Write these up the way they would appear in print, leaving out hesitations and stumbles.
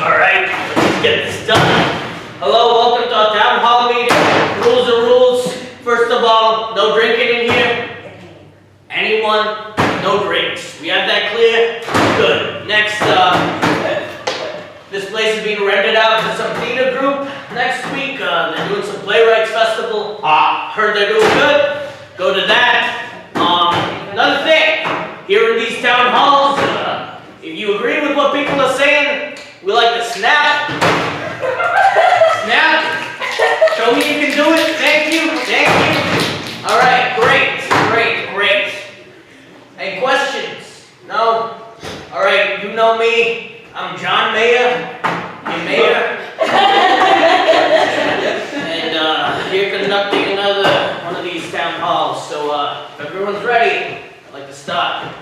Alright, let's get this done. Hello, welcome to our town hall meeting. Rules are rules. First of all, no drinking in here. Anyone, no drinks. We have that clear? Good. Next, this place is being rented out to some theater group. Next week, they're doing some playwrights festival. Heard they're doing good. Go to that. Another thing, here in these town halls, if you agree with what people are saying, we like to snap. Snap. Show me you can do it. Thank you. Thank you. All right. Great. Great. Great. Any questions? No? All right. You know me. I'm John Mayer. Your mayor. And here conducting another one of these town halls. So if everyone's ready, I'd like to start.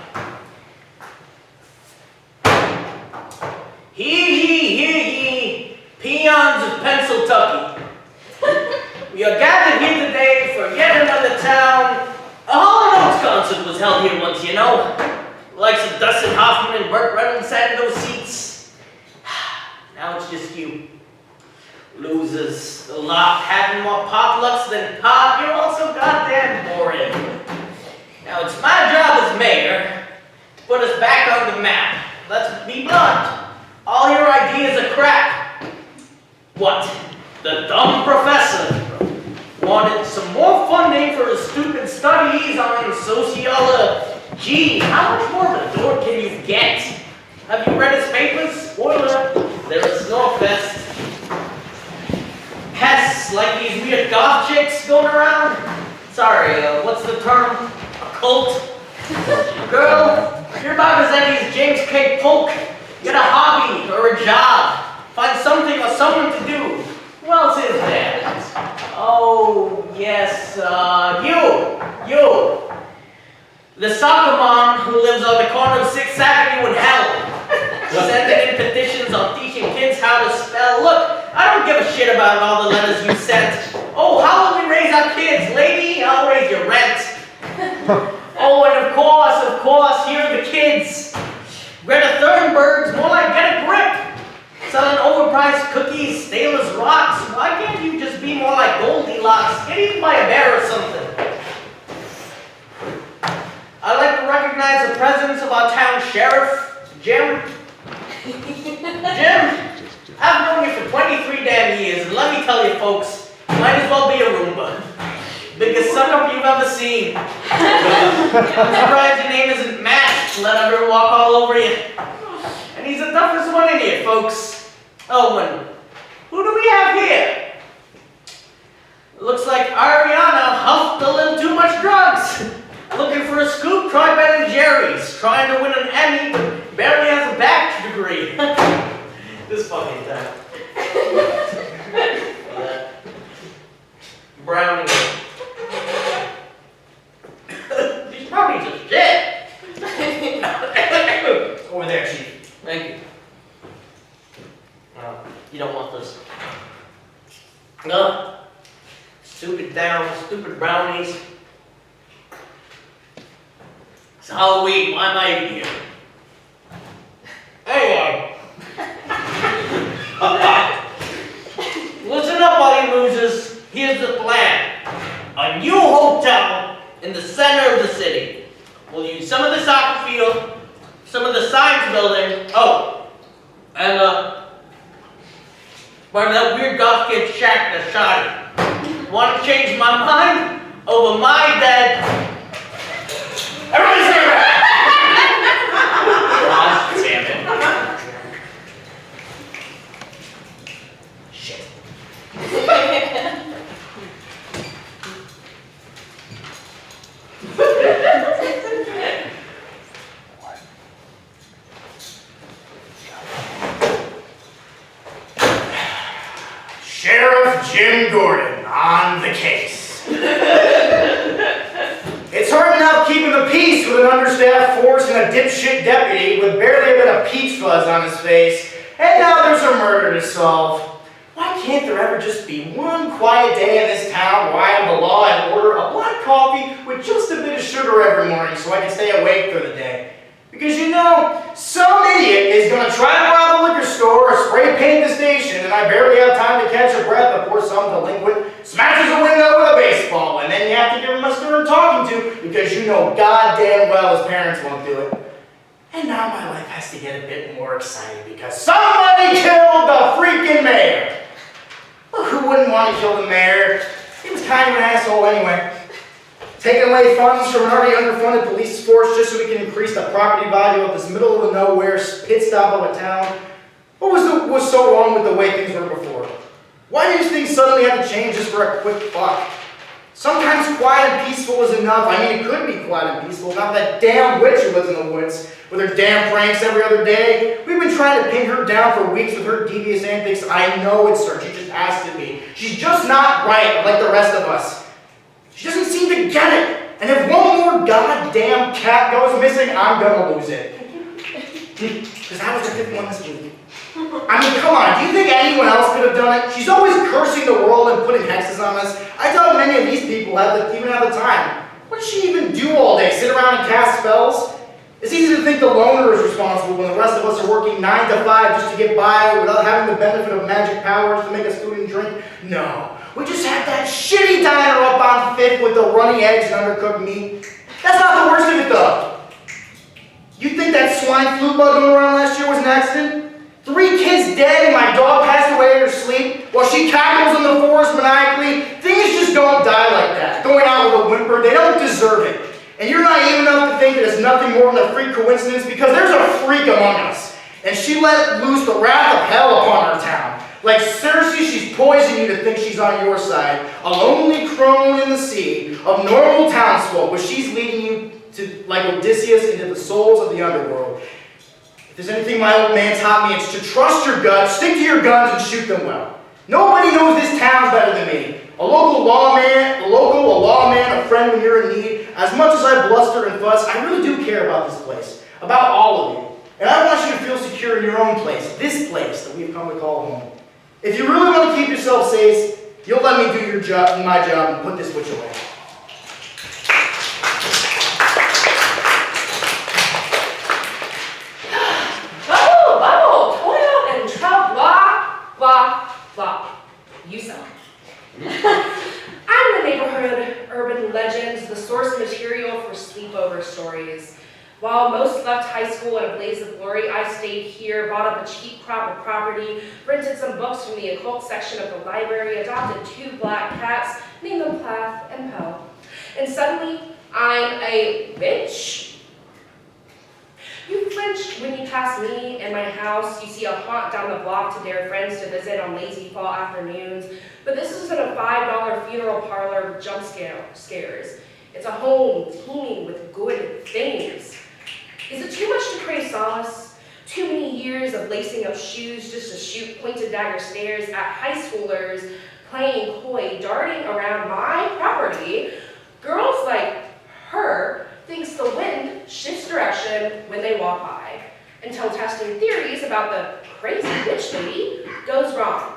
Hear ye, peons of Pennsylvania. We are gathered here today for yet another town. A Hall & Oates concert was held here once, you know. The likes of Dustin Hoffman and Burt Reynolds sat in those seats. Now it's just you. Losers. The lot having more potlucks than pot. You're all so goddamn boring. Now it's my job as mayor to put us back on the map. Let's be blunt. All your ideas are crap. What? The dumb professor wanted some more funding for his stupid studies on sociology. How much more of a dork can you get? Have you read his papers? Spoiler, they're a snorefest. Pests like these weird goth chicks going around. Sorry, what's the term? A cult? Girl, you're about as any as James K. Polk. Get a hobby or a job. Find something or someone to do. Who else is there? Oh, yes, you. The soccer mom who lives on the corner of 6th Avenue in Hell. Sending in petitions on teaching kids how to spell. Look, I don't give a shit about all the letters you sent. Oh, how will we raise our kids? Lady, I'll raise your rent. Oh, and of course, here are the kids. Greta Thunberg's more like get a grip. Selling overpriced cookies, stale as rocks. Why can't you just be more like Goldilocks? Get eaten by a bear or something. I'd like to recognize the presence of our town sheriff, Jim. Jim, I've known you for 23 damn years, and let me tell you folks, you might as well be a Roomba. Biggest suck-up you've ever seen. I'm surprised your name isn't Matt. Let everyone walk all over you. And he's the toughest one in here, folks. Oh, and who do we have here? It looks like Ariana huffed a little too much drugs. Looking for a scoop, try Ben & Jerry's. Trying to win an Emmy, but barely has a bachelor's degree. This fucking time. Brownie. These brownies are shit. Over there, Chief. Thank you. You don't want this. No. Stupid down, stupid brownies. It's Halloween. Why am I even here? Anyway. Listen up, all you losers. Here's the plan. A new hotel in the center of the city. We'll use some of the soccer field, some of the science building. Oh, and part of that weird goth kid shack that shot it. Want to change my mind over my dead? Everybody say that! God damn it. Shit. Sheriff Jim Gordon on the case. It's hard enough keeping the peace with an understaffed force and a dipshit deputy with barely a bit of peach fuzz on his face, and now there's a murder to solve. Why can't there ever just be one quiet day in this town where I have the law and order a black coffee with just a bit of sugar every morning so I can stay awake through the day? Because you know, some idiot is going to try to rob a liquor store or spray paint you know goddamn well his parents won't do it. And now my life has to get a bit more exciting because somebody killed the freaking mayor. Well, who wouldn't want to kill the mayor? He was kind of an asshole anyway. Taking away funds from an already underfunded police force just so we can increase the property value of this middle of the nowhere pit stop of a town. What was so wrong with the way things were before? Why did things suddenly have to change just for a quick buck? Sometimes quiet and peaceful is enough. I mean, it could be quiet and peaceful, not that damn witch who lives in the woods with her damn pranks every other day. We've been trying to pin her down for weeks with her devious antics. I know it's her. She just has to be. She's just not right like the rest of us. She doesn't seem to get it. And if one more goddamn cat goes missing, I'm gonna lose it. Because I was the fifth one this week. I mean, come on, do you think anyone else could have done it? She's always cursing the world and putting hexes on us. I doubt many of these people even have the time. What does she even do all day? Sit around and cast spells? It's easy to think the loner is responsible when the rest of us are working 9 to 5 just to get by without having the benefit of magic powers to make us food and drink. No, we just had that shitty diner up on 5th with the runny eggs and undercooked meat. That's not the worst of it though. You think that swine flu bug going around last year was an accident? 3 kids dead and my dog passed away in her sleep while she cackles in the forest maniacally. Things just don't die like that. Going out with a whimper, they don't deserve it. And you're naive enough to think that it's nothing more than a freak coincidence because there's a freak among us. And she let loose the wrath of hell upon our town. Like Cersei, she's poisoning you to think she's on your side. A lonely crone in the sea of normal townsfolk, where she's leading you to, like Odysseus, into the souls of the underworld. If there's anything my old man taught me, it's to trust your gut, stick to your guns, and shoot them well. Nobody knows this town better than me. A lawman, a friend when you're in need. As much as I bluster and fuss, I really do care about this place, about all of you. And I want you to feel secure in your own place, this place that we've come to call home. If you really want to keep yourself safe, you'll let me do my job and put this witch away. You sell. I'm the neighborhood urban legend, the source material for sleepover stories. While most left high school in a blaze of glory, I stayed here, bought up a cheap crop of property, rented some books from the occult section of the library, adopted 2 black cats, named them Plath and Pell. And suddenly, I'm a witch. You flinched when you pass me and my house. You see a haunt down the block to dare friends to visit on lazy fall afternoons. But this isn't a $5 funeral parlor with jump scares. It's a home teeming with good things. Is it too much to crave solace? Too many years of lacing up shoes just to shoot pointed dagger stares at high schoolers playing coy, darting around my property. Girls like her thinks the wind shifts direction when they walk by, until testing theories about the crazy witch lady goes wrong.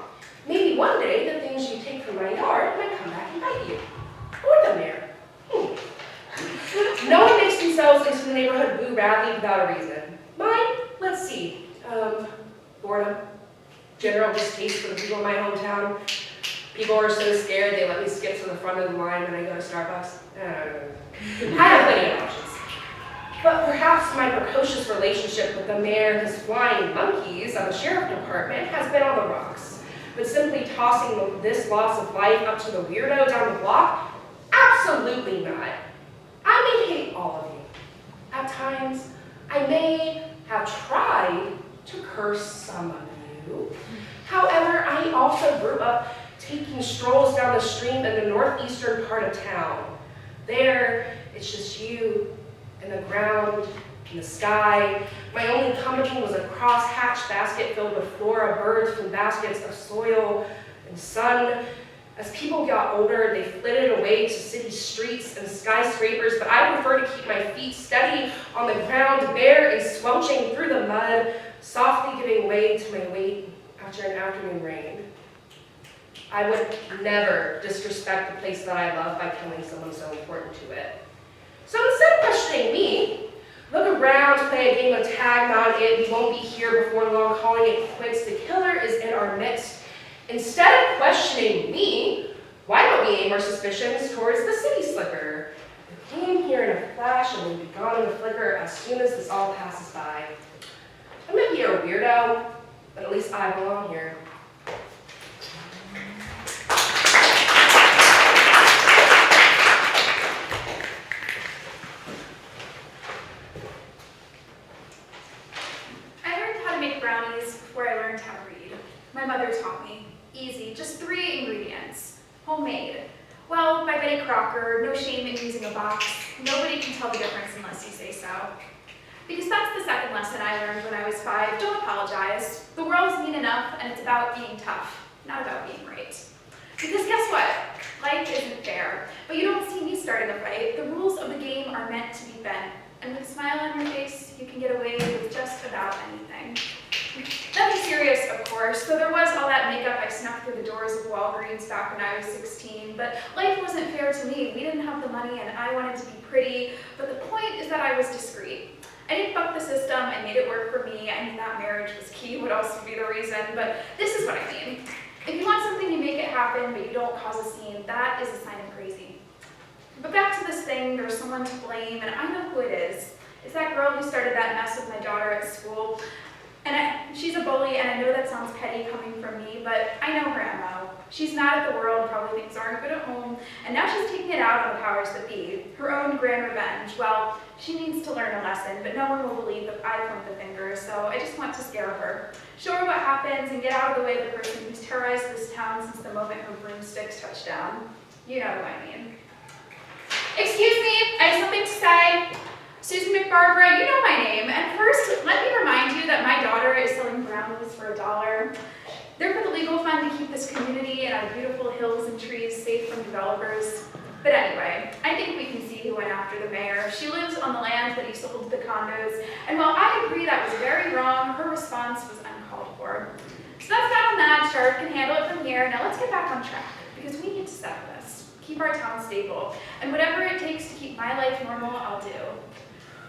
Maybe one day the things you take from my yard might come back and bite you. Or the mayor. No one makes themselves into the neighborhood Boo Radley without a reason. Mine? Let's see. Boredom. General distaste for the people in my hometown. People are so scared they let me skip to the front of the line when I go to Starbucks. I have plenty of options. But perhaps my precocious relationship with the mayor and his flying monkeys of the sheriff department has been on the rocks. But simply tossing this loss of life up to the weirdo down the block? Absolutely not. I may hate all of you. At times, I may have tried to curse some of you. However, I also grew up taking strolls down the stream in the northeastern part of town. There, it's just you and the ground and the sky. My only company was a cross-hatched basket filled with flora birds from baskets of soil and sun. As people got older, they flitted away to city streets and skyscrapers, but I prefer to keep my feet steady on the ground, bare and squelching through the mud, softly giving way to my weight after an afternoon rain. I would never disrespect the place that I love by killing someone so important to it. So instead of questioning me, look around, play a game of tag, not it, we won't be here before long, calling it quits. The killer is in our midst. Instead of questioning me, why don't we aim our suspicions towards the city slicker? came here in a flash and will be gone in a flicker as soon as this all passes by. I might be a weirdo, but at least I belong here. I learned how to make brownies before I learned how to read. My mother taught me. Easy, just 3 ingredients. Homemade. Well, by Betty Crocker, no shame in using a box. Nobody can tell the difference unless you say so. Because that's the second lesson I learned when I was 5. Don't apologize. The world's mean enough, and it's about being tough, not about being right. Because guess what? Life isn't fair. But you don't see me starting a fight. The rules of the game are meant to be bent. And with a smile on your face, you can get away with just about anything. Nothing serious, of course, though there was all that makeup I snuck through the doors of Walgreens back when I was 16, but life wasn't fair to me. We didn't have the money and I wanted to be pretty, but the point is that I was discreet. I didn't buck the system, I made it work for me. I knew that marriage was key, would also be the reason, but this is what I mean. If you want something, you make it happen, but you don't cause a scene. That is a sign of crazy. But back to this thing, there's someone to blame, and I know who it is. It's that girl who started that mess with my daughter at school. And she's a bully, and I know that sounds petty coming from me, but I know her MO. She's mad at the world, probably thinks aren't good at home, and now she's taking it out on the powers that be. Her own grand revenge. Well, she needs to learn a lesson, but no one will believe that I point the finger, so I just want to scare her. Show her what happens and get out of the way of the person who's terrorized this town since the moment her broomsticks touched down. You know who I mean. Excuse me, I have something to say. Susan McBarbara, you know my name. And first, let me remind you that my daughter is selling brownies for $1. They're for the legal fund to keep this community and our beautiful hills and trees safe from developers. But anyway, I think we can see who went after the mayor. She lives on the land that he sold to the condos, and while I agree that was very wrong, her response was uncalled for. So that's that on that. Sheriff can handle it from here. Now let's get back on track, because we need to settle this. Keep our town stable, and whatever it takes to keep my life normal, I'll do.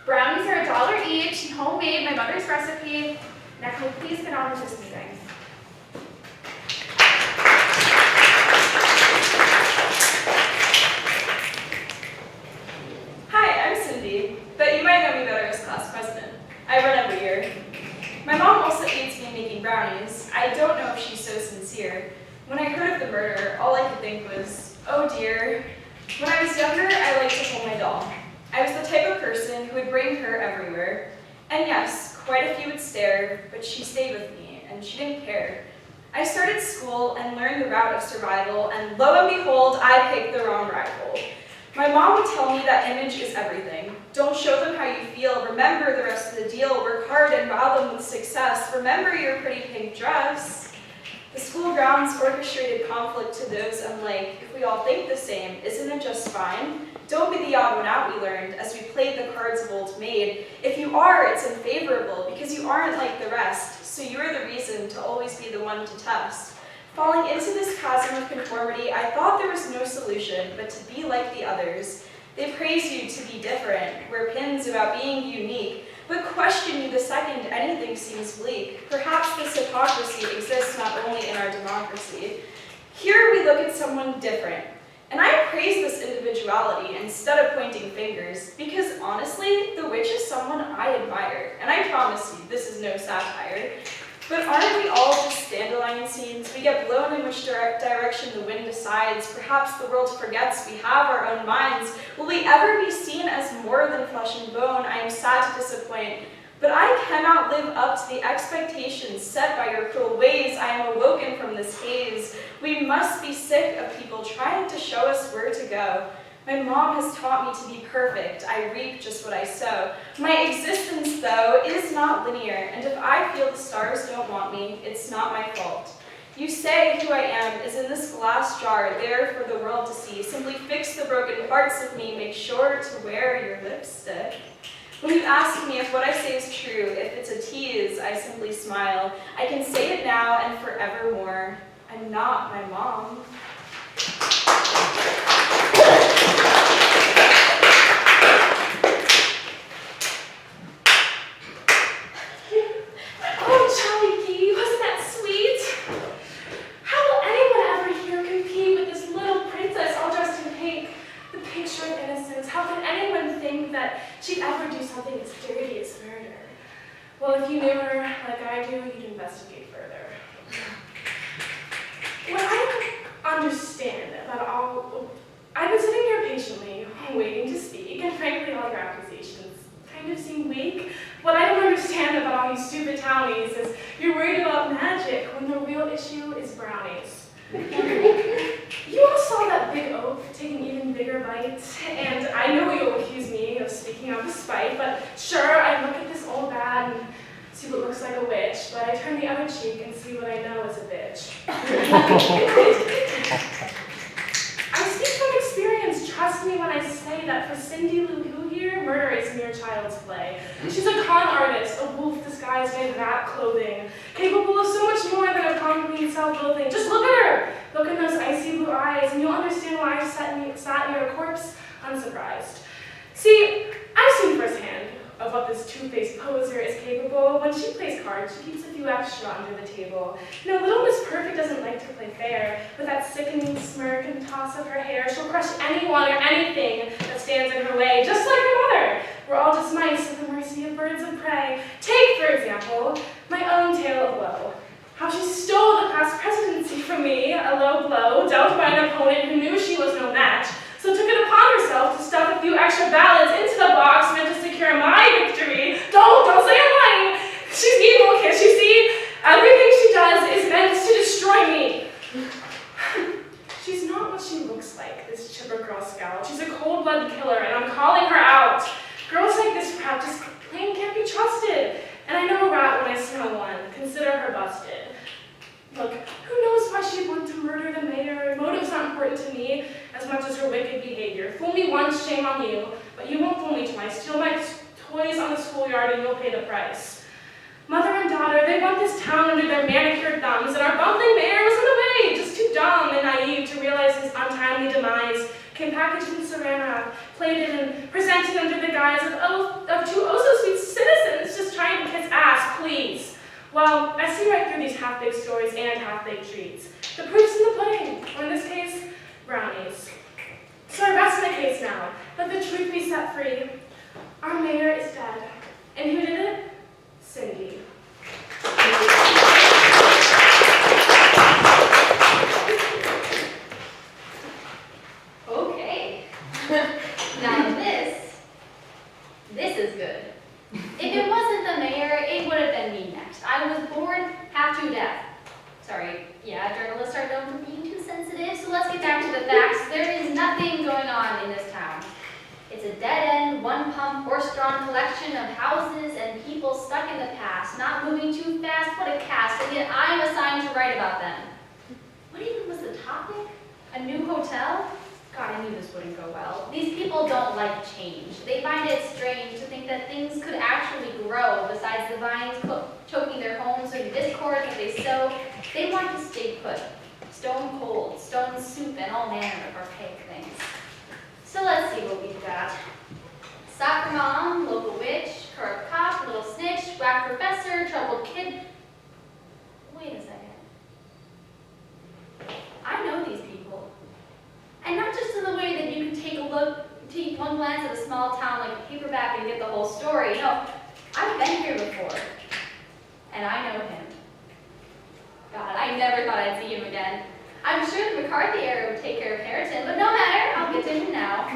Brownies are $1 each, homemade, my mother's recipe. Now can we please get on with this meeting? Hi, I'm Cindy, but you might know me better as class president. I run every year. My mom also aids me in making brownies. I don't know if she's so sincere. When I heard of the murder, all I could think was, oh dear. When I was younger, I liked to hold my doll. I was the type of person who would bring her everywhere. And yes, quite a few would stare, but she stayed with me, and she didn't care. I started school and learned the route of survival, and lo and behold, I picked the wrong rifle. My mom would tell me that image is everything. Don't show them how you feel, remember the rest of the deal, work hard and wow them with success, remember your pretty pink dress. The school grounds orchestrated conflict to those I'm like, if we all think the same, isn't it just fine? Don't be the odd one out, we learned, as we played the cards of old maid. If you are, it's unfavorable, because you aren't like the rest, so you're the reason to always be the one to test. Falling into this chasm of conformity, I thought there was no solution but to be like the others. They praise you to be different, wear pins about being unique, but question you the second anything seems bleak. Perhaps this hypocrisy exists not only in our democracy. Here we look at someone different, and I praise this individuality instead of pointing fingers, because honestly, the witch is someone I admire, and I promise you, this is no satire. But aren't we all just dandelion seeds? We get blown in which direction the wind decides. Perhaps the world forgets we have our own minds. Will we ever be seen as more than flesh and bone? I am sad to disappoint. But I cannot live up to the expectations set by your cruel ways. I am awoken from this haze. We must be sick of people trying to show us where to go. My mom has taught me to be perfect. I reap just what I sow. My existence, though, is not linear, and if I feel the stars don't want me, it's not my fault. You say who I am is in this glass jar, there for the world to see. Simply fix the broken parts of me, make sure to wear your lipstick. When you ask me if what I say is true, if it's a tease, I simply smile. I can say it now and forevermore. I'm not my mom. How could anyone do, you'd investigate further. What I don't understand about all... I've been sitting here patiently, waiting to speak, and frankly, all your accusations kind of seem weak. What I don't understand about all you stupid townies is you're worried about magic when the real issue is brownies. You all saw that big oak taking even bigger bites, and I know you'll accuse me of speaking out of spite, but sure, I look at this old bat and see what looks like a witch, but I turn the other cheek and see what I know is a bitch. I speak from experience, trust me when I say that for Cindy Lou Who here, murder is mere child's play. She's a con artist, a wolf disguised in rat clothing, capable of so much more than a concrete self-loathing. Just look at her! Look in those icy blue eyes, and you'll understand why I sat near a corpse unsurprised. See, I've seen firsthand of what this two-faced poser is capable. When she plays cards, she keeps a few extra under the table. You know, little Miss Perfect doesn't like to play fair. With that sickening smirk and toss of her hair, she'll crush anyone or anything that stands in her way, just like her mother. We're all just mice at the mercy of birds of prey. Take, for example, my own tale of woe. How she stole the class presidency from me, a low blow, dealt by an opponent who knew she was no match, so took it upon herself to stuff a few extra ballots into the box meant to secure my victory. Don't say I'm lying. She's evil, can't you see? Everything she does is meant to destroy me. She's not what she looks like, this chipper Girl Scout. She's a cold-blooded killer, and I'm calling her out. Girls like this rat just plain can't be trusted. And I know a rat when I smell one. Consider her busted. Look, who knows why she'd want to murder the mayor? Motive's not important to me as much as her wicked behavior. Fool me once, shame on you, but you won't fool me twice. Steal my toys on the schoolyard and you'll pay the price. Mother and daughter, they want this town under their manicured thumbs, and our bumbling mayor was in the way, just too dumb and naive to realize his untimely demise came packaged in saran wrap, plated and presented under the guise of two oh-so-sweet citizens just trying to kiss ass, please. Well, I see right through these half-baked stories and half-baked treats. The proof's in the pudding, or in this case, brownies. So I rest my case now. Let the truth be set free. Our mayor is dead. And who did it? Cindy. Okay. Now this is good. If it wasn't the mayor, it would have been me next. I was bored half to death. Sorry, yeah, journalists are known for being too sensitive, so let's get back to the facts. There is nothing going on in this town. It's a dead-end, one-pump, horse-drawn collection of houses and people stuck in the past, not moving too fast, what a cast, and yet I'm assigned to write about them. What even was the topic? A new hotel? God, I knew this wouldn't go well. These people don't like change. They find it strange to think that things could actually grow besides the vines choking their homes or the discord that they sow. They want to stay put. Stone cold, stone soup, and all manner of archaic things. So let's see what we've got. Soccer mom, local witch, corrupt cop, little snitch, whack professor, troubled kid. Wait a second. I know these people. And not just in the way that you can take one glance at a small town like a paperback and get the whole story. No, I've been here before. And I know him. God, I never thought I'd see him again. I'm sure the McCarthy era would take care of Harrington, but no matter, I'll get to him now.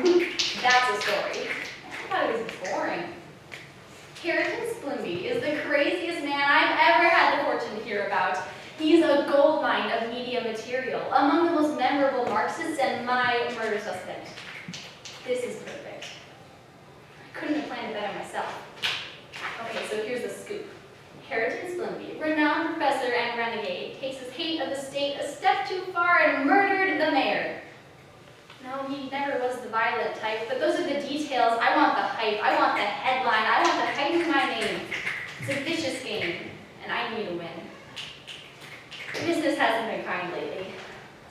That's a story. I thought it was boring. Harrington Splimby is the craziest man I've ever had the fortune to hear about. He's a goldmine of media material, among the most memorable Marxists and my murder suspect. This is perfect. I couldn't have planned it better myself. Okay, so here's the scoop. Harrington Splimby, renowned professor and renegade, takes his hate of the state a step too far and murdered the mayor. No, he never was the violent type, but those are the details. I want the hype, I want the headline, I want to heighten my name. It's a vicious game, and I need a win. Business hasn't been kind lately.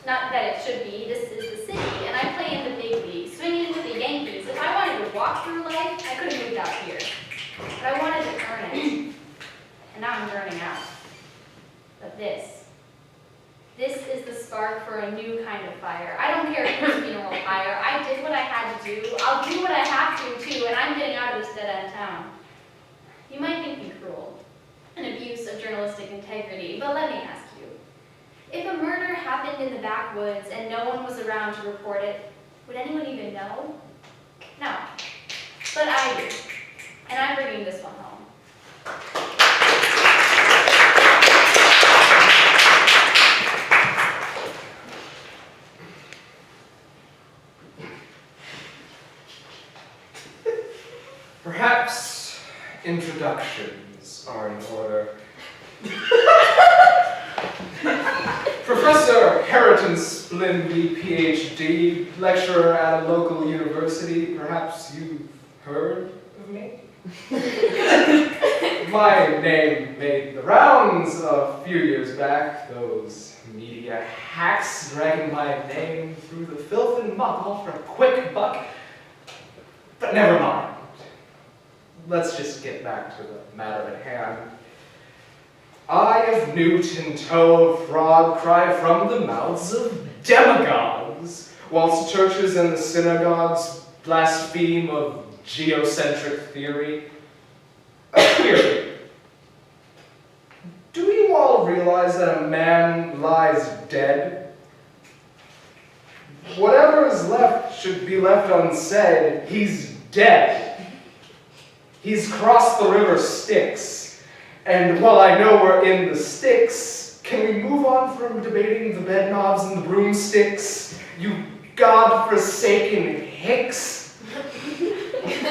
Not that it should be, this is the city, and I play in the big league, swinging with the Yankees. If I wanted to walk through life, I could have moved out here. But I wanted to earn it. And now I'm burning out. But this is the spark for a new kind of fire. I don't care whose funeral pyre. I did what I had to do. I'll do what I have to, too, and I'm getting out of this dead-end town. You might think me cruel, an abuse of journalistic journalistic integrity, but let me ask you. If a murder happened in the backwoods and no one was around to report it, would anyone even know? No. But I do. And I'm bringing this one home. Perhaps introductions are in order. Professor Harriton Splinby, PhD, lecturer at a local university. Perhaps you've heard of me? My name made the rounds a few years back. Those media hacks dragging my name through the filth and muck for a quick buck. But never mind. Let's just get back to the matter at hand. Eye of newt and toe of frog cry from the mouths of demagogues, whilst churches and the synagogues blaspheme of geocentric theory. Here, do you all realize that a man lies dead? Whatever is left should be left unsaid. He's dead. He's crossed the river Styx, and while I know we're in the Styx, can we move on from debating the bed knobs and the broomsticks, you God-forsaken hicks?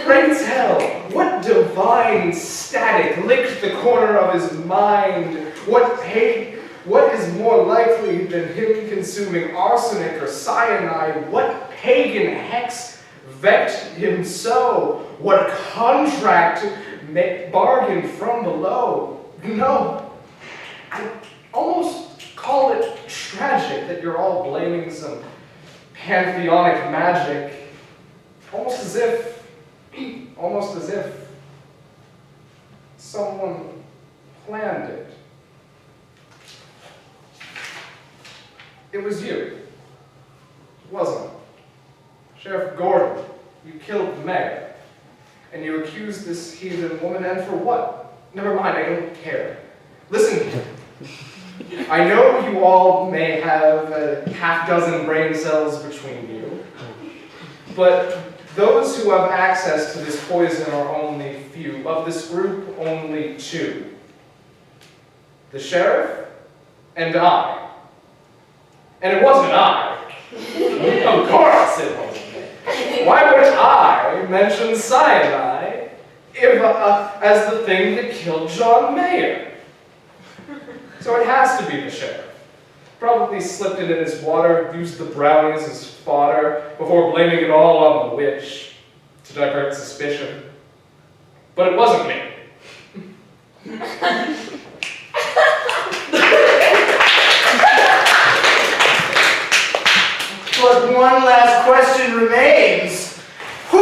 Pray tell, what divine static licked the corner of his mind? What is more likely than him consuming arsenic or cyanide? What pagan hex vext him so? What contract bargained from below? No, I almost call it tragic that you're all blaming some pantheonic magic, almost as if someone planned it. It was you, wasn't it? Sheriff Gordon, you killed the mayor. And you accused this heathen woman, and for what? Never mind, I don't care. Listen, I know you all may have a half-dozen brain cells between you, but those who have access to this poison are only few. Of this group, only two. The sheriff and I. And it wasn't I. Of course it wasn't. Why would I mention cyanide as the thing that killed John Mayer? So it has to be the sheriff. Probably slipped it in his water, used the brownies as fodder, before blaming it all on the witch to divert suspicion. But it wasn't me. But one last question remains. Who